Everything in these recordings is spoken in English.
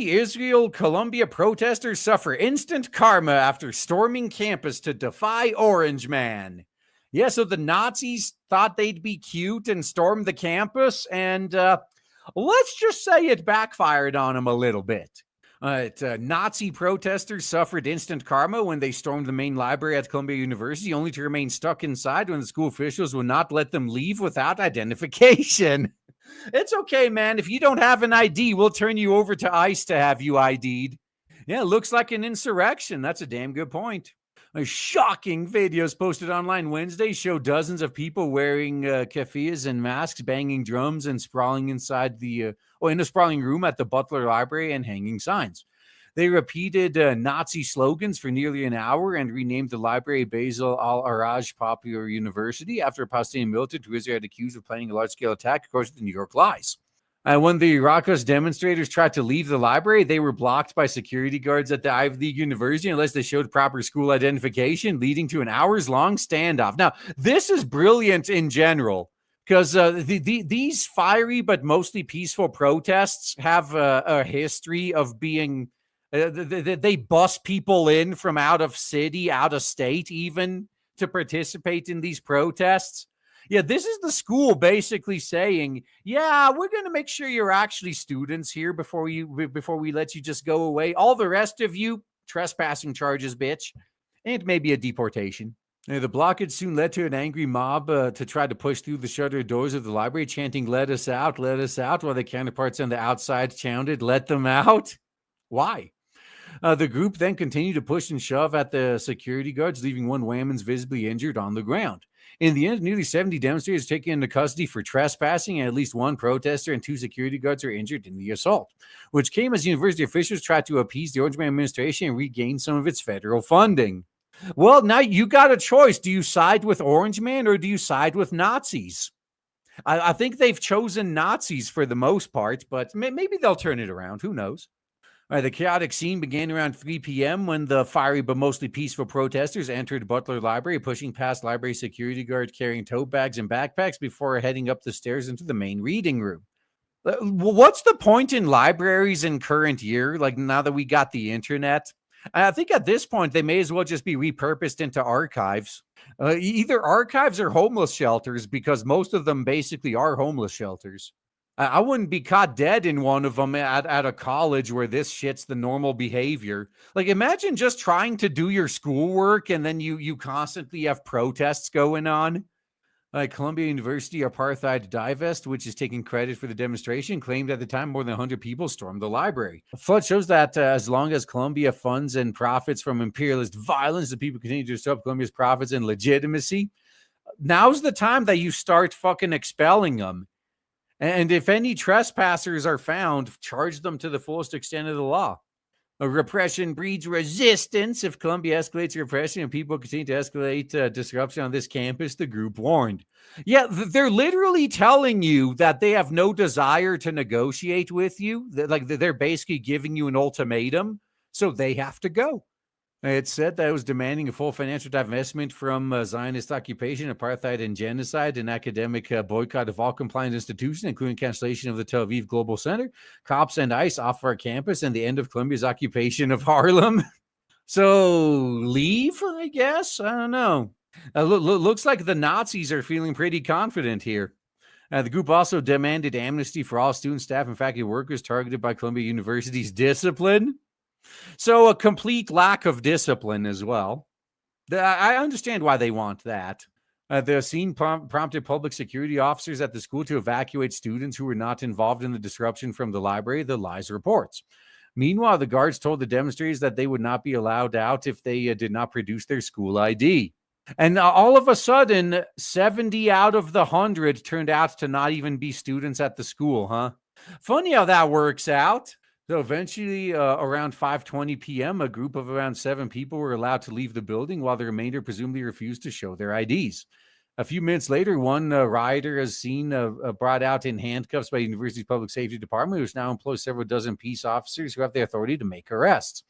Nazi-Israel Columbia protesters suffer instant karma after storming campus to defy Orange Man. Yeah, so the Nazis thought they'd be cute and storm the campus, and let's just say it backfired on them a little bit. Nazi protesters suffered instant karma when they stormed the main library at Columbia University, only to remain stuck inside when the school officials would not let them leave without identification. It's okay, man. If you don't have an ID, we'll turn you over to ICE to have you ID'd. Yeah, it looks like an insurrection. That's a damn good point. Shocking videos posted online Wednesday show dozens of people wearing keffiyehs and masks, banging drums, and sprawling inside in a sprawling room at the Butler Library and hanging signs. They repeated Nazi slogans for nearly an hour and renamed the library Basil al-Araj Popular University after a Palestinian militant who Israel had accused of planning a large-scale attack, according to the New York Lies. When the raucous demonstrators tried to leave the library, they were blocked by security guards at the Ivy League University unless they showed proper school identification, leading to an hours-long standoff. Now, this is brilliant in general, because these fiery but mostly peaceful protests have a history of being... they bus people in from out of city, out of state even, to participate in these protests. Yeah, this is the school basically saying, yeah, we're going to make sure you're actually students here before we let you just go away. All the rest of you, trespassing charges, bitch, and maybe a deportation. The blockage soon led to an angry mob to try to push through the shuttered doors of the library, chanting, let us out, while their counterparts on the outside chanted, let them out. Why? The group then continued to push and shove at the security guards, leaving one Whammons visibly injured on the ground. In the end, nearly 70 demonstrators taken into custody for trespassing, and at least one protester and 2 security guards are injured in the assault, which came as university officials tried to appease the Orange Man administration and regain some of its federal funding. Well, now you got a choice. Do you side with Orange Man or do you side with Nazis? I think they've chosen Nazis for the most part, but maybe they'll turn it around. Who knows? The chaotic scene began around 3 p.m. when the fiery but mostly peaceful protesters entered Butler Library, pushing past library security guards carrying tote bags and backpacks before heading up the stairs into the main reading room. What's the point in libraries in current year? Like, now that we got the internet? I think at this point, they may as well just be repurposed into archives. Either archives or homeless shelters, because most of them basically are homeless shelters. I wouldn't be caught dead in one of them at a college where this shit's the normal behavior. Like, imagine just trying to do your schoolwork and then you constantly have protests going on. Columbia University Apartheid Divest, which is taking credit for the demonstration, claimed at the time more than 100 people stormed the library. Flood shows that as long as Columbia funds and profits from imperialist violence, the people continue to disrupt Columbia's profits and legitimacy. Now's the time that you start fucking expelling them. And if any trespassers are found, charge them to the fullest extent of the law. Repression breeds resistance. If Columbia escalates repression and people continue to escalate disruption on this campus, the group warned. Yeah, they're literally telling you that they have no desire to negotiate with you. They're basically giving you an ultimatum, so they have to go. It said that it was demanding a full financial divestment from Zionist occupation, apartheid, and genocide, an academic boycott of all compliant institutions, including cancellation of the Tel Aviv Global Center, cops and ICE off our campus, and the end of Columbia's occupation of Harlem. So leave, I guess? I don't know. Looks like the Nazis are feeling pretty confident here. The group also demanded amnesty for all students, staff, and faculty workers targeted by Columbia University's discipline. So a complete lack of discipline as well. I understand why they want that. The scene prompted public security officers at the school to evacuate students who were not involved in the disruption from the library, the Lies reports. Meanwhile, the guards told the demonstrators that they would not be allowed out if they did not produce their school ID. And all of a sudden, 70 out of the 100 turned out to not even be students at the school, huh? Funny how that works out. So eventually, around 5:20 p.m., a group of around 7 people were allowed to leave the building, while the remainder presumably refused to show their IDs. A few minutes later, one rioter is seen brought out in handcuffs by the university's public safety department, which now employs several dozen peace officers who have the authority to make arrests.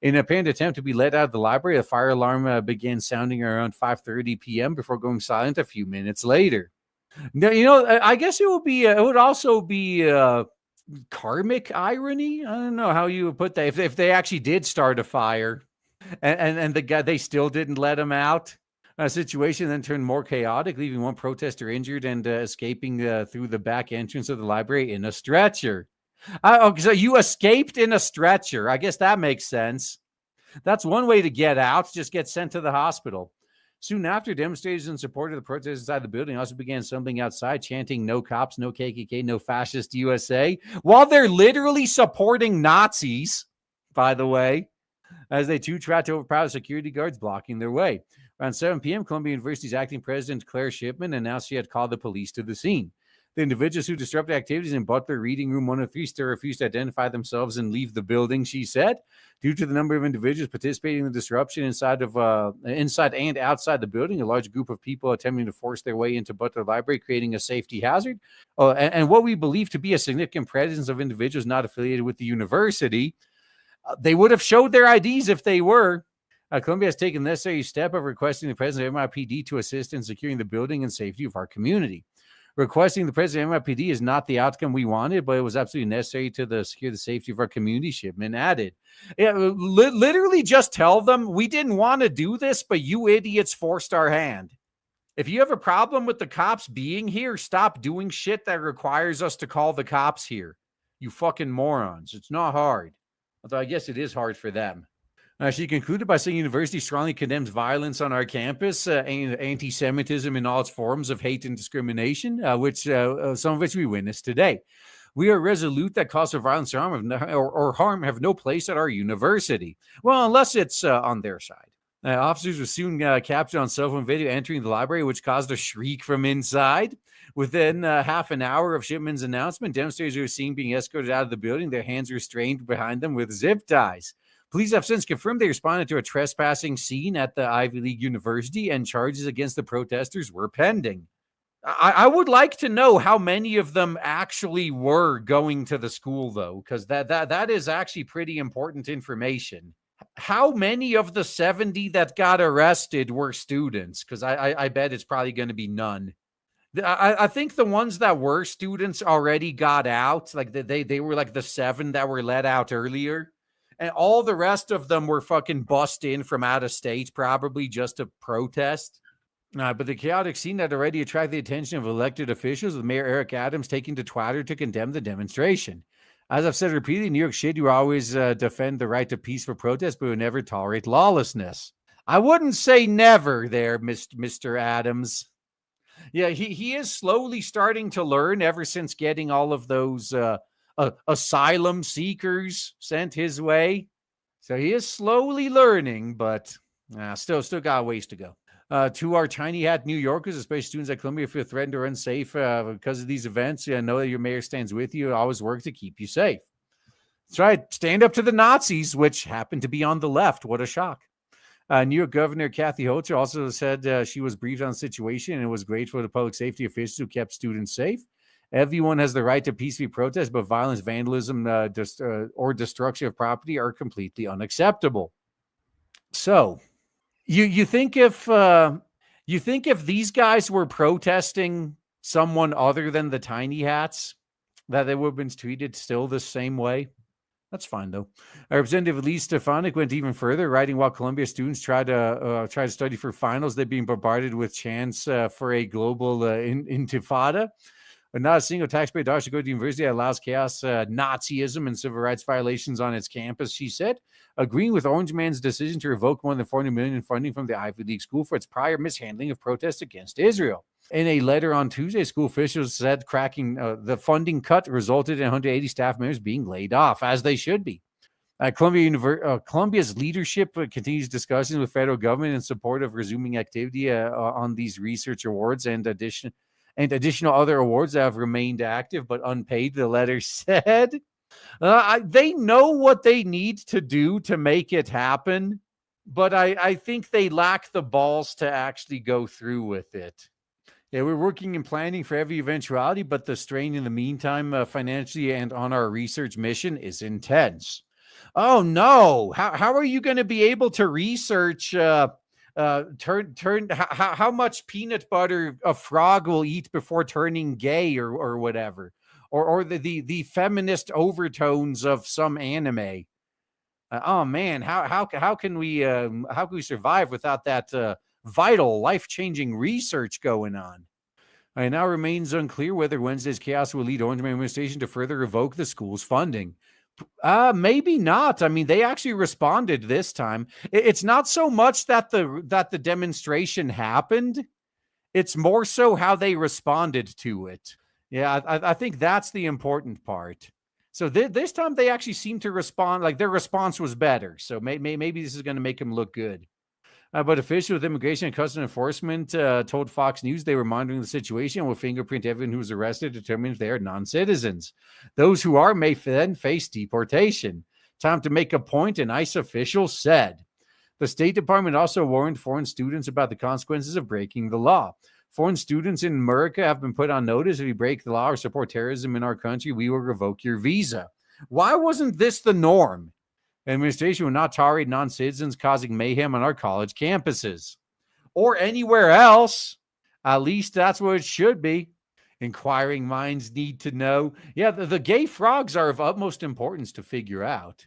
In an apparent attempt to be let out of the library, a fire alarm began sounding around 5:30 p.m. before going silent a few minutes later. Now, I guess it would also be karmic irony. I don't know how you would put that. If they actually did start a fire, and the guy, they still didn't let him out. A situation then turned more chaotic, leaving one protester injured and escaping through the back entrance of the library in a stretcher. So you escaped in a stretcher. I guess that makes sense. That's one way to get out, just get sent to the hospital. Soon after, demonstrators in support of the protesters inside the building also began stumbling outside, chanting, "No cops, no KKK, no fascist USA," while they're literally supporting Nazis, by the way, as they too tried to overpower security guards blocking their way. Around 7 p.m., Columbia University's acting president, Claire Shipman, announced she had called the police to the scene. The individuals who disrupted activities in Butler Reading Room 103 still refused to identify themselves and leave the building, she said. Due to the number of individuals participating in the disruption inside and outside the building, a large group of people attempting to force their way into Butler Library, creating a safety hazard, and what we believe to be a significant presence of individuals not affiliated with the university. They would have showed their IDs if they were. Columbia has taken the necessary step of requesting the presence of MIPD to assist in securing the building and safety of our community. Requesting the presence of MIPD is not the outcome we wanted, but it was absolutely necessary to secure the safety of our community, Shipman added. Yeah, literally just tell them, we didn't want to do this, but you idiots forced our hand. If you have a problem with the cops being here, stop doing shit that requires us to call the cops here. You fucking morons. It's not hard. Although I guess it is hard for them. She concluded by saying university strongly condemns violence on our campus, anti-Semitism in all its forms of hate and discrimination, some of which we witnessed today. We are resolute that cause of violence or harm have no place at our university. Well, unless it's on their side. Officers were soon captured on cell phone video entering the library, which caused a shriek from inside. Within half an hour of Shipman's announcement, demonstrators were seen being escorted out of the building, their hands restrained behind them with zip ties. Police have since confirmed they responded to a trespassing scene at the Ivy League University, and charges against the protesters were pending. I would like to know how many of them actually were going to the school, though, because that is actually pretty important information. How many of the 70 that got arrested were students? Because I bet it's probably going to be none. I think the ones that were students already got out. Like they were like the 7 that were let out earlier. And all the rest of them were fucking bussed in from out of state, probably just to protest. But the chaotic scene had already attracted the attention of elected officials, with Mayor Eric Adams taking to Twitter to condemn the demonstration. As I've said repeatedly, New York City will always defend the right to peaceful protest, but will never tolerate lawlessness. I wouldn't say never there, Mr. Adams. Yeah, he is slowly starting to learn ever since getting all of those asylum seekers sent his way. So he is slowly learning, but still got a ways to go. To our tiny hat New Yorkers, especially students at Columbia, feel threatened or unsafe because of these events, know that your mayor stands with you. Always work to keep you safe. That's right. Stand up to the Nazis, which happen to be on the left. What a shock. New York Governor Kathy Hochul also said she was briefed on the situation and was grateful to the public safety officials who kept students safe. Everyone has the right to peacefully protest, but violence, vandalism, or destruction of property are completely unacceptable. So, you think if these guys were protesting someone other than the tiny hats, that they would have been treated still the same way? That's fine, though. Representative Lee Stefanik went even further, writing while Columbia students try to study for finals, they're being bombarded with chants for a global intifada. But not a single taxpayer dollar should go to the university that allows chaos, Nazism, and civil rights violations on its campus, she said, agreeing with Orange Man's decision to revoke more than $400 million in funding from the Ivy League school for its prior mishandling of protests against Israel. In a letter on Tuesday, school officials said the funding cut resulted in 180 staff members being laid off, as they should be. Columbia's leadership continues discussions with federal government in support of resuming activity on these research awards and additional other awards that have remained active but unpaid, the letter said. They know what they need to do to make it happen, but I think they lack the balls to actually go through with it. Yeah, we're working and planning for every eventuality, but the strain in the meantime, financially and on our research mission, is intense. Oh no! How are you going to be able to research? How much peanut butter a frog will eat before turning gay or whatever, or the feminist overtones of some anime. Oh man, how can we survive without that vital, life-changing research going on? It now remains unclear whether Wednesday's chaos will lead Orange Man administration to further revoke the school's funding. Maybe not. I mean, they actually responded this time. It's not so much that the demonstration happened. It's more so how they responded to it. Yeah, I think that's the important part. So this time they actually seem to respond, like their response was better. So maybe this is going to make them look good. But officials with Immigration and Customs Enforcement told Fox News they were monitoring the situation and will fingerprint everyone who was arrested to determine if they are non-citizens. Those who are may then face deportation. Time to make a point, an ICE official said. The State Department also warned foreign students about the consequences of breaking the law. Foreign students in America have been put on notice. If you break the law or support terrorism in our country, we will revoke your visa. Why wasn't this the norm? Administration will not tolerate non-citizens causing mayhem on our college campuses or anywhere else. At least that's what it should be. Inquiring minds need to know. Yeah, the gay frogs are of utmost importance to figure out.